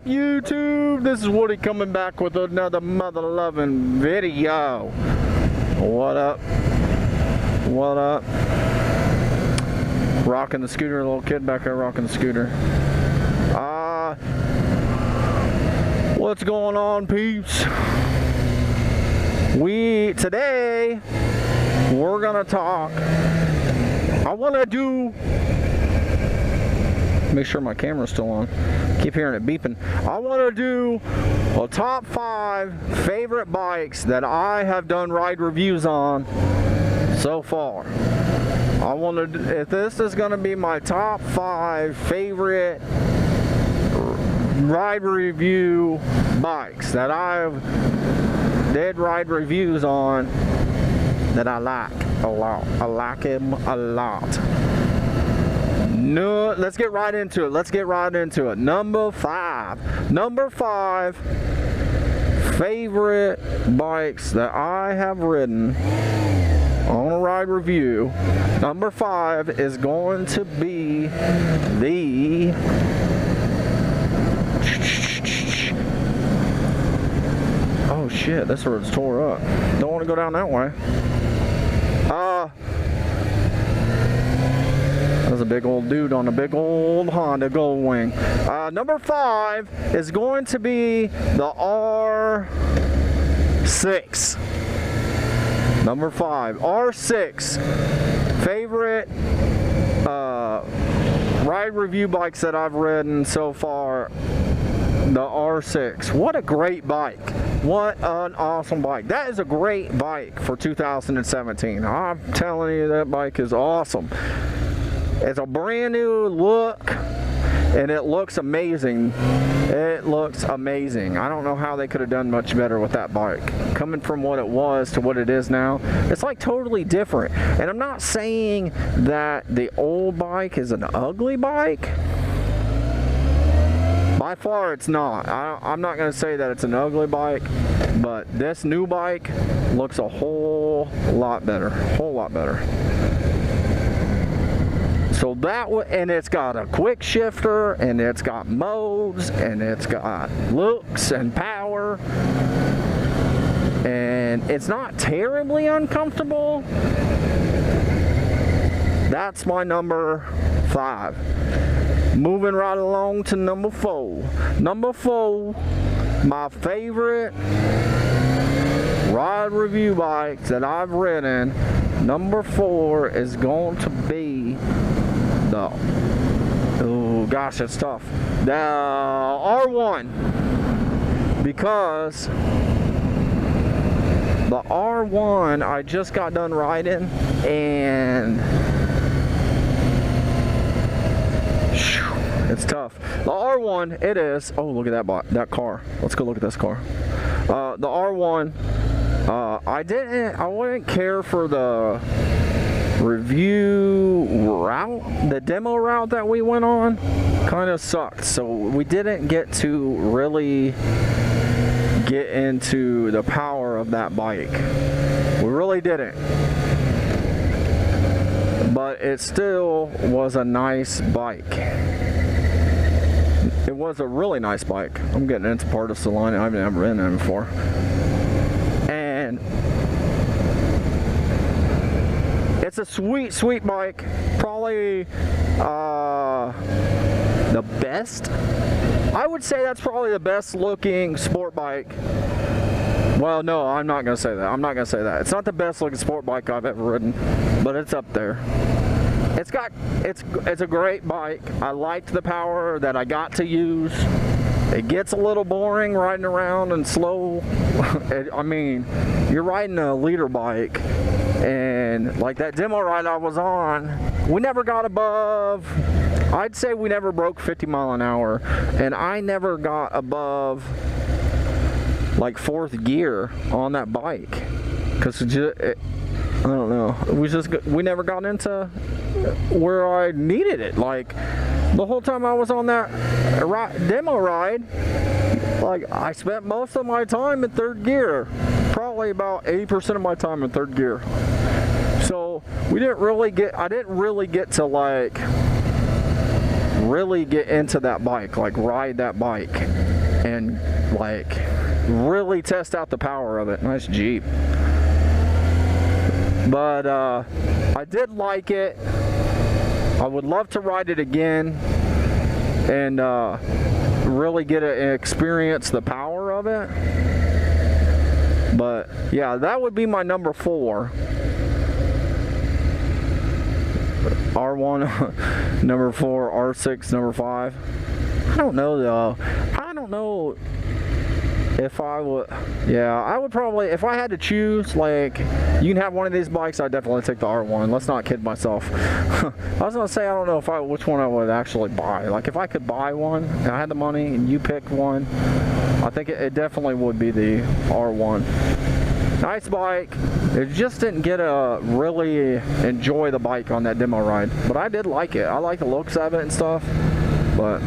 YouTube? This is Woody coming back with another mother-loving video. What up? What up? Rocking the scooter, little kid back there rocking the scooter. What's going on, peeps? Today we're gonna talk. I wanna do. Make sure my camera's still on. Keep hearing it beeping. I want to do a top 5 favorite bikes that I have done ride reviews on so far. I want to. If this is going to be my top 5 favorite ride review bikes that I've did ride reviews on that I like a lot. I like them a lot. No, let's get right into it. Number 5 favorite bikes that I have ridden on a ride review. Number 5 is going to be the oh shit, this road's tore up. Don't want to go down that way. There's a big old dude on a big old Honda Gold Wing. Number 5 is going to be the R6. Number 5, R6. Favorite ride review bikes that I've ridden so far. The R6. What a great bike. What an awesome bike. That is a great bike for 2017. I'm telling you, that bike is awesome. It's a brand new look, and it looks amazing. It looks amazing. I don't know how they could have done much better with that bike. Coming from what it was to what it is now, it's like totally different. And I'm not saying that the old bike is an ugly bike. By far, it's not. I'm not going to say that it's an ugly bike, but this new bike looks a whole lot better. Whole lot better. So and it's got a quick shifter, and it's got modes, and it's got looks and power, and it's not terribly uncomfortable. That's my number 5. Moving right along to number 4. Number 4, my favorite ride review bikes that I've ridden. Number 4 is going to be the, oh gosh, it's tough. The R1, because the R1 I just got done riding, and it's tough. The R1, it is. Oh, look at that car. Let's go look at this car. The R1. I wouldn't care for the review route. The demo route that we went on kind of sucked, so we didn't get to really get into the power of that bike. We really didn't. But it still was a nice bike. It was a really nice bike. I'm getting into part of the line. I've never ridden it before. And it's a sweet, sweet bike. Probably the best. I would say that's probably the best looking sport bike. Well, no, I'm not going to say that. It's not the best looking sport bike I've ever ridden, but it's up there. It's a great bike. I liked the power that I got to use. It gets a little boring riding around and slow. I mean, you're riding a liter bike, and like that demo ride I was on, we never got above, I'd say we never broke 50 mile an hour, and I never got above like 4th gear on that bike, because I don't know, we never got into where I needed it. Like the whole time I was on that demo ride, like I spent most of my time in 3rd gear, probably about 80% of my time in 3rd gear. So I didn't really get to like really get into that bike, like ride that bike. and like really test out the power of it. Nice Jeep. But I did like it. I would love to ride it again and really get to experience the power of it. But yeah, that would be my number 4. R1 number 4, R6 number 5. I don't know though. I don't know if I would. Yeah, I would probably, if I had to choose, like, you can have one of these bikes, I'd definitely take the R1. Let's not kid myself. I was gonna say, I don't know which one I would actually buy. Like, if I could buy one and I had the money and you picked one, I think it definitely would be the R1. Nice bike. It just didn't get to really enjoy the bike on that demo ride, but I did like it. I like the looks of it and stuff. But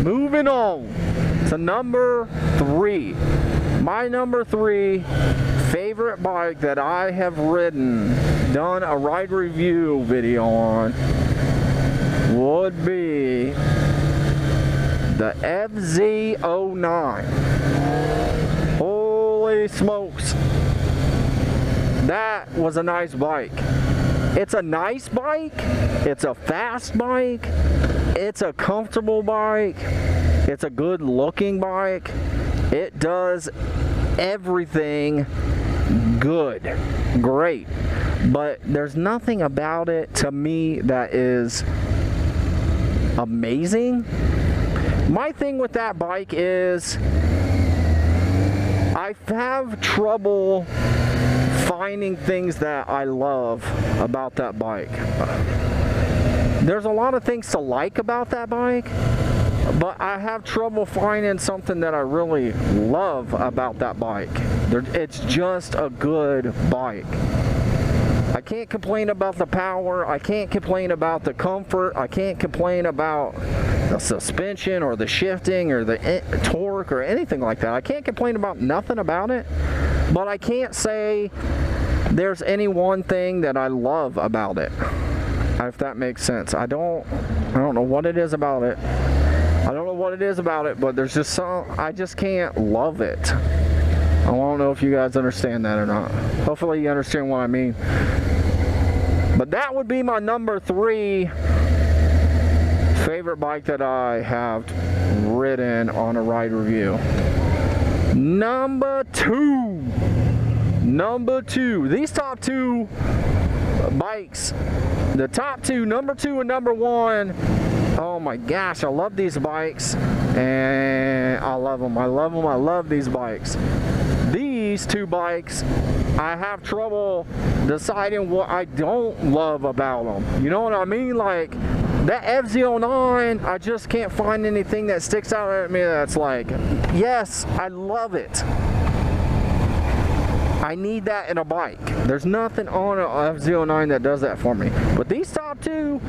moving on to number 3. My number 3 favorite bike that I have ridden, done a ride review video on, would be the FZ09. Holy smokes. That was a nice bike. It's a nice bike. It's a fast bike. It's a comfortable bike. It's a good looking bike. It does everything good. Great. But there's nothing about it to me that is amazing. My thing with that bike is I have trouble finding things that I love about that bike. There's a lot of things to like about that bike, but I have trouble finding something that I really love about that bike. It's just a good bike. I can't complain about the power. I can't complain about the comfort. I can't complain about the suspension or the shifting or the torque or anything like that. I can't complain about nothing about it, but I can't say there's any one thing that I love about it, if that makes sense. I don't know what it is about it. I don't know what it is about it, but there's just some, I just can't love it. I don't know if you guys understand that or not. Hopefully you understand what I mean. But that would be my number 3 favorite bike that I have ridden on a ride review. Number 2. These top 2 bikes, the top 2, number 2 and number 1. Oh my gosh, I love these bikes, and I love them. I love these bikes. These 2 bikes, I have trouble deciding what I don't love about them. You know what I mean? Like, that FZ09, I just can't find anything that sticks out at me that's like, yes, I love it. I need that in a bike. There's nothing on an FZ09 that does that for me. But these top 2,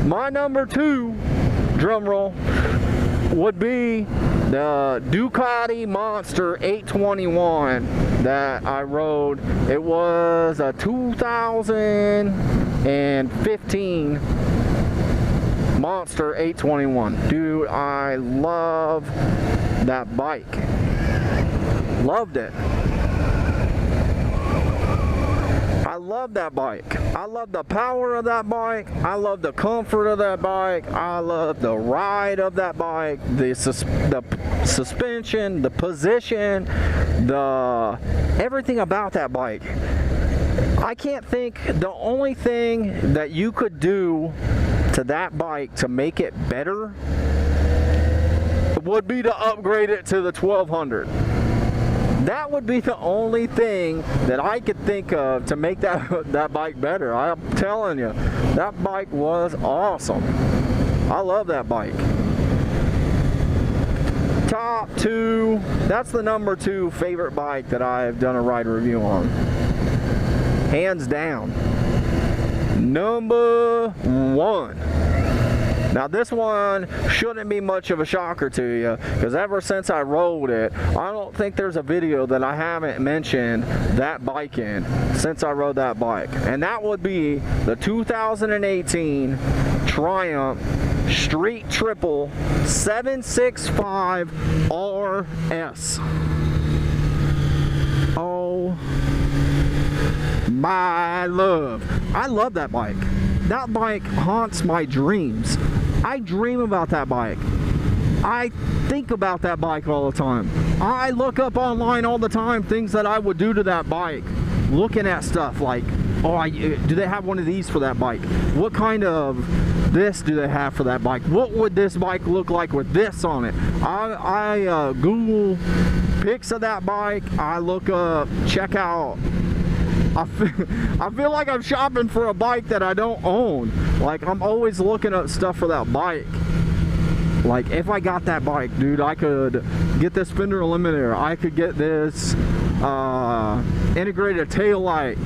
my number 2, drum roll, would be the Ducati Monster 821 that I rode. It was a 2015 Monster 821. Dude, I love that bike. Loved it. I love that bike. I love the power of that bike. I love the comfort of that bike. I love the ride of that bike. The suspension, the position, everything about that bike. I can't think, the only thing that you could do to that bike to make it better would be to upgrade it to the 1200. That would be the only thing that I could think of to make that bike better. I'm telling you, that bike was awesome. I love that bike. Top 2, that's the number 2 favorite bike that I've done a ride review on. Hands down. Number 1. Now this one shouldn't be much of a shocker to you, because ever since I rode it, I don't think there's a video that I haven't mentioned that bike in since I rode that bike. And that would be the 2018 Triumph Street Triple 765 RS. Oh my love. I love that bike. That bike haunts my dreams. I dream about that bike. I think about that bike all the time. I look up online all the time things that I would do to that bike. Looking at stuff like, oh, do they have one of these for that bike? What kind of this do they have for that bike? What would this bike look like with this on it? I Google pics of that bike. I look up, check out. I feel like I'm shopping for a bike that I don't own. Like, I'm always looking up stuff for that bike. Like, if I got that bike, dude, I could get this fender eliminator. I could get this integrated taillight.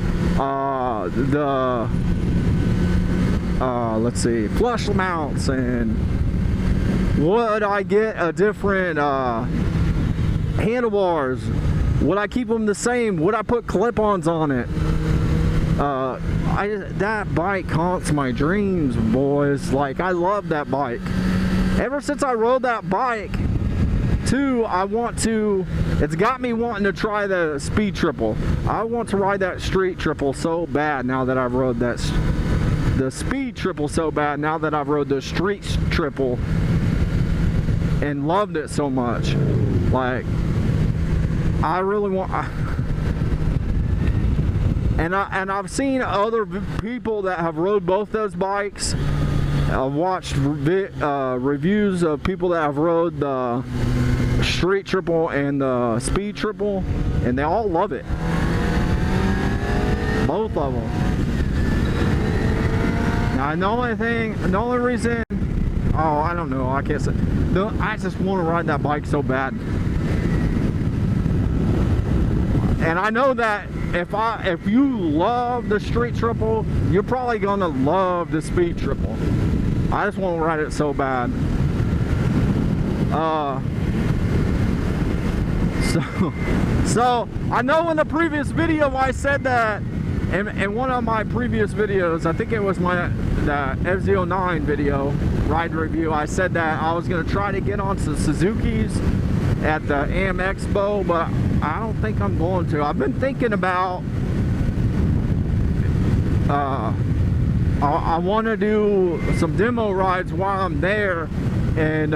Let's see, flush mounts, and would I get a different handlebars? Would I keep them the same? Would I put clip-ons on it? That bike haunts my dreams, boys. Like, I love that bike. Ever since I rode that bike, too, it's got me wanting to try the Speed Triple. I want to ride that Street Triple so bad now that I've rode the Speed Triple so bad now that I've rode the Street Triple and loved it so much. Like, I really want, and I've seen other people that have rode both those bikes. I've watched reviews of people that have rode the Street Triple and the Speed Triple, and they all love it. Both of them. Now, the only reason, oh, I don't know, I can't say. No, I just want to ride that bike so bad. And I know that if you love the Street Triple, you're probably gonna love the Speed Triple. I just want to ride it so bad. So I know in the previous video I said that in one of my previous videos, I think it was the FZ09 video ride review, I said that I was gonna try to get on some Suzuki's at the AM Expo, but I don't think I'm going to. I've been thinking about I want to do some demo rides while I'm there, and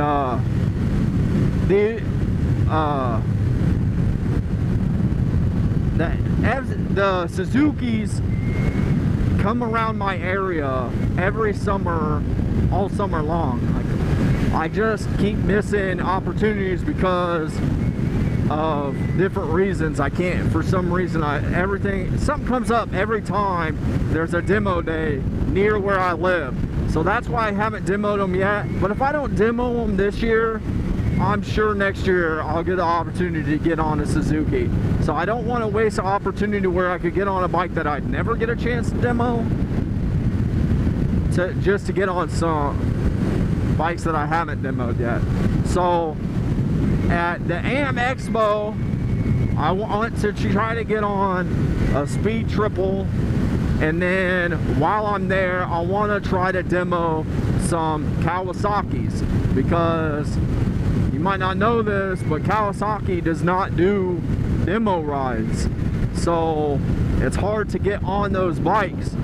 the Suzuki's come around my area every summer, all summer long. I just keep missing opportunities because of different reasons. I can't, for some reason, something comes up every time there's a demo day near where I live. So that's why I haven't demoed them yet. But if I don't demo them this year, I'm sure next year I'll get the opportunity to get on a Suzuki. So I don't want to waste an opportunity where I could get on a bike that I'd never get a chance to demo, just to get on some bikes that I haven't demoed yet. So at the AM Expo, I want to try to get on a Speed Triple, and then while I'm there, I want to try to demo some Kawasaki's, because you might not know this, but Kawasaki does not do demo rides, so it's hard to get on those bikes.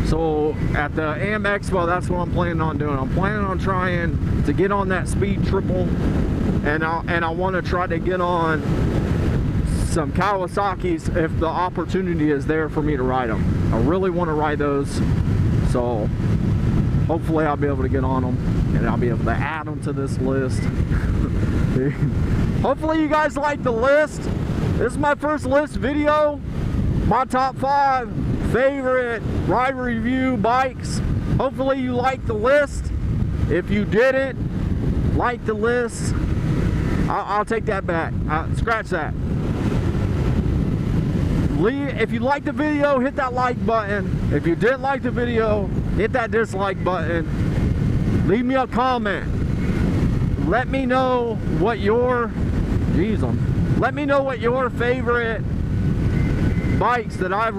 So at the AM Expo, that's what I'm planning on doing. I'm planning on trying to get on that Speed Triple, and I want to try to get on some Kawasaki's if the opportunity is there for me to ride them. I really want to ride those, so hopefully I'll be able to get on them, and I'll be able to add them to this list. Hopefully you guys like the list. This is my first list video, my top 5 favorite ride review bikes. Hopefully you like the list. If you didn't like the list, I'll take that back. Scratch that. If you liked the video, hit that like button. If you didn't like the video, hit that dislike button. Leave me a comment. Let me know what your let me know what your favorite bikes that I've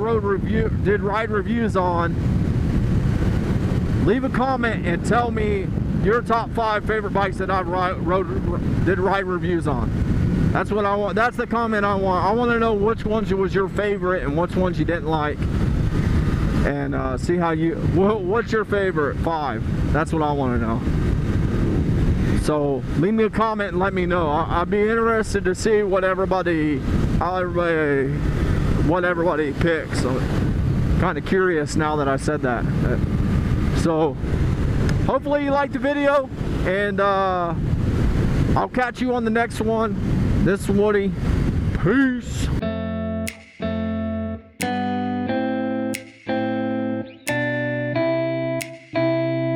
did ride reviews on. Leave a comment and tell me, your top 5 favorite bikes that I've did ride reviews on. That's what I want. That's the comment I want. I want to know which ones was your favorite and which ones you didn't like, and see how you. What's your favorite 5? That's what I want to know. So leave me a comment and let me know. I'd be interested to see what everybody picks. So kind of curious now that I said that. So hopefully you liked the video, and I'll catch you on the next one. This is Woody. Peace.